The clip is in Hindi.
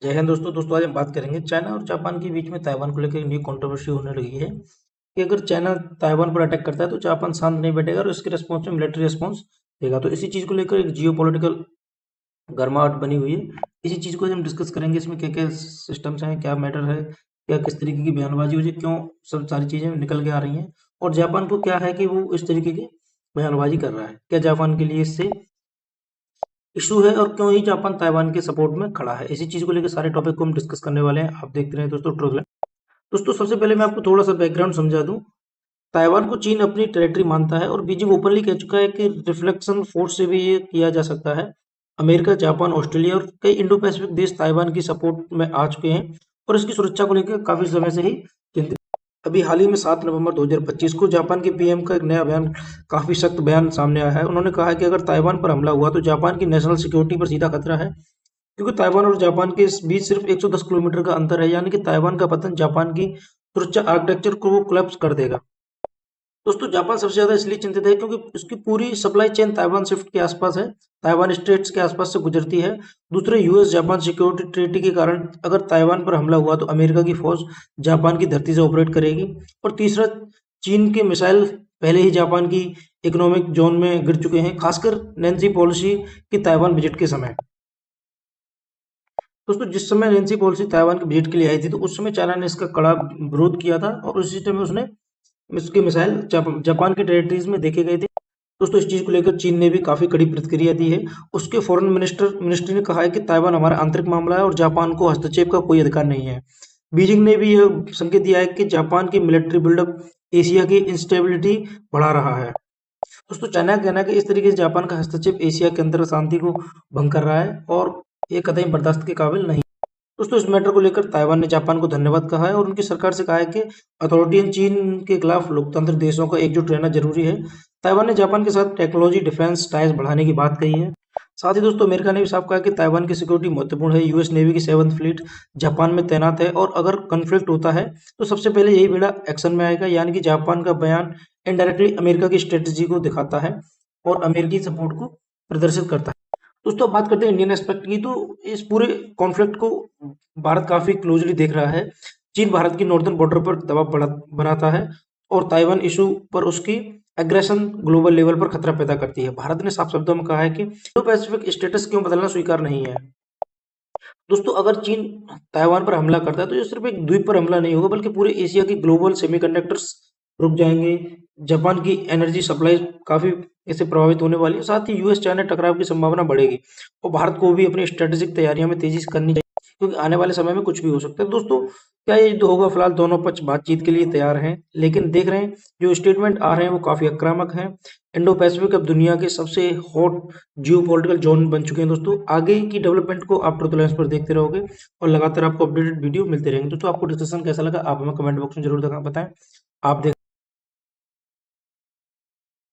जय हिंद दोस्तों आज हम बात करेंगे चाइना और जापान के बीच में ताइवान को लेकर एक न्यू कंट्रोवर्सी होने लगी है कि अगर चाइना ताइवान पर अटैक करता है तो जापान शांत नहीं बैठेगा और इसके रिस्पॉन्स में मिलिट्री रिस्पॉन्स देगा। तो इसी चीज़ को लेकर एक जियो पॉलिटिकल गर्माहट बनी हुई है। इसी चीज़ को हम डिस्कस करेंगे, इसमें क्या क्या सिस्टम्स हैं, क्या मैटर है, क्या किस तरीके की बयानबाजी हो रही है, क्यों सब सारी चीज़ें निकल के आ रही हैं और जापान को क्या है कि वो इस तरीके की बयानबाजी कर रहा है। क्या जापान के लिए इससे इशू है और क्यों ही जापान ताइवान के सपोर्ट में खड़ा है। इसी चीज को लेकर सारे टॉपिक को हम डिस्कस करने वाले हैं। आप देखते रहे दोस्तों ट्रूगलैंड। दोस्तों सबसे पहले मैं आपको थोड़ा सा बैकग्राउंड समझा दूं। ताइवान को चीन अपनी टेरिटरी मानता है और बीजिंग ओपनली कह चुका है कि रिफ्लेक्शन फोर्स से भी ये किया जा सकता है। अमेरिका, जापान, ऑस्ट्रेलिया और कई इंडो पैसिफिक देश ताइवान की सपोर्ट में आ चुके हैं और इसकी सुरक्षा को लेकर काफी समय से ही चिंतित। अभी हाल ही में 7 नवंबर 2025 को जापान के पीएम का एक नया बयान, काफी सख्त बयान सामने आया है। उन्होंने कहा है कि अगर ताइवान पर हमला हुआ तो जापान की नेशनल सिक्योरिटी पर सीधा खतरा है, क्योंकि ताइवान और जापान के बीच सिर्फ 110 किलोमीटर का अंतर है। यानी कि ताइवान का पतन जापान की सुरक्षा आर्किटेक्चर को कोलैप्स कर देगा। दोस्तों जापान सबसे ज्यादा इसलिए चिंतित है क्योंकि उसकी पूरी सप्लाई चेन ताइवान स्विफ्ट के आसपास है, ताइवान स्ट्रेट्स के आसपास से गुजरती है। दूसरे यूएस जापान सिक्योरिटी ट्रीटी के कारण अगर ताइवान पर हमला हुआ तो अमेरिका की फौज जापान की धरती से ऑपरेट करेगी। और तीसरा, चीन के मिसाइल पहले ही जापान की इकोनॉमिक जोन में गिर चुके हैं, खासकर नैन्सी पॉलिसी की ताइवान विजिट के समय। दोस्तों जिस समय नैन्सी पॉलिसी ताइवान के विजिट के लिए आई थी तो उस समय चाइना ने इसका कड़ा विरोध किया था और उसी समय उसने इसके मिसाइल जापान के टेरिटरीज में देखे गए थे। दोस्तों इस चीज को लेकर चीन ने भी काफी कड़ी प्रतिक्रिया दी है। उसके फॉरेन मिनिस्ट्री ने कहा है कि ताइवान हमारा आंतरिक मामला है और जापान को हस्तक्षेप का कोई अधिकार नहीं है। बीजिंग ने भी यह संकेत दिया है कि जापान की मिलिट्री बिल्डअप एशिया की इंस्टेबिलिटी बढ़ा रहा है। दोस्तों चाइना का कहना है कि इस तरीके से जापान का हस्तक्षेप एशिया के अंदर शांति को भंग कर रहा है और ये कतई बर्दाश्त के काबिल नहीं। दोस्तों इस मैटर को लेकर ताइवान ने जापान को धन्यवाद कहा है और उनकी सरकार से कहा है कि अथॉरिटियन चीन के खिलाफ लोकतंत्र देशों का एकजुट रहना जरूरी है। ताइवान ने जापान के साथ टेक्नोलॉजी डिफेंस टाइज बढ़ाने की बात कही है। साथ ही दोस्तों अमेरिका ने भी साफ कहा कि ताइवान की सिक्योरिटी महत्वपूर्ण है। यूएस नेवी की 7th फ्लीट जापान में तैनात है और अगर कन्फ्लिक्ट होता है तो सबसे पहले यही बेड़ा एक्शन में आएगा। यानी कि जापान का बयान इनडायरेक्टली अमेरिका की स्ट्रेटेजी को दिखाता है और अमेरिकी सपोर्ट को प्रदर्शित करता है। दोस्तों अब बात करते हैं इंडियन एस्पेक्ट की। तो इस पूरे कॉन्फ्लिक्ट को भारत काफी क्लोजली देख रहा है। चीन भारत की नॉर्दर्न बॉर्डर पर दबाव बनाता है और ताइवान इशू पर उसकी एग्रेशन ग्लोबल लेवल पर खतरा पैदा करती है। भारत ने साफ शब्दों में कहा है कि इंडो पैसिफिक स्टेटस क्यों बदलना स्वीकार नहीं है। दोस्तों अगर चीन ताइवान पर हमला करता है तो ये सिर्फ एक द्वीप पर हमला नहीं होगा, बल्कि पूरे एशिया की ग्लोबल सेमीकंडक्टर्स रुक जाएंगे। जापान की एनर्जी सप्लाई काफी इससे प्रभावित होने वाली है। साथ ही यूएस चाइना टकराव की संभावना बढ़ेगी और भारत को भी अपनी स्ट्रेटेजिक तैयारियों में तेजी से करनी चाहिए, क्योंकि आने वाले समय में कुछ भी हो सकता है। दोस्तों क्या ये युद्ध होगा? फिलहाल दोनों पक्ष बातचीत के लिए तैयार हैं, लेकिन देख रहे हैं जो स्टेटमेंट आ रहे हैं वो काफी आक्रामक हैं। इंडो पैसिफिक अब दुनिया के सबसे हॉट जियो पॉलिटिकल जोन बन चुके हैं। दोस्तों आगे की डेवलपमेंट को आप ट्रुथ लेंस पर देखते रहोगे और लगातार आपको अपडेटेड वीडियो मिलते रहेंगे। दोस्तों आपको डिस्कशन कैसा लगा आप हमें कमेंट बॉक्स में जरूर बताएं। आप देख